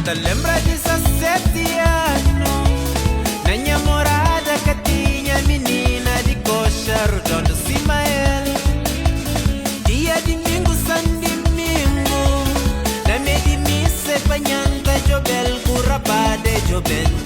Te lembra de 17 anos? Na minha morada que tinha menina de coxa rodando Simael. Dia domingo, San Domingo, na meia de missa, panhanga, jobel, currabade, jobel.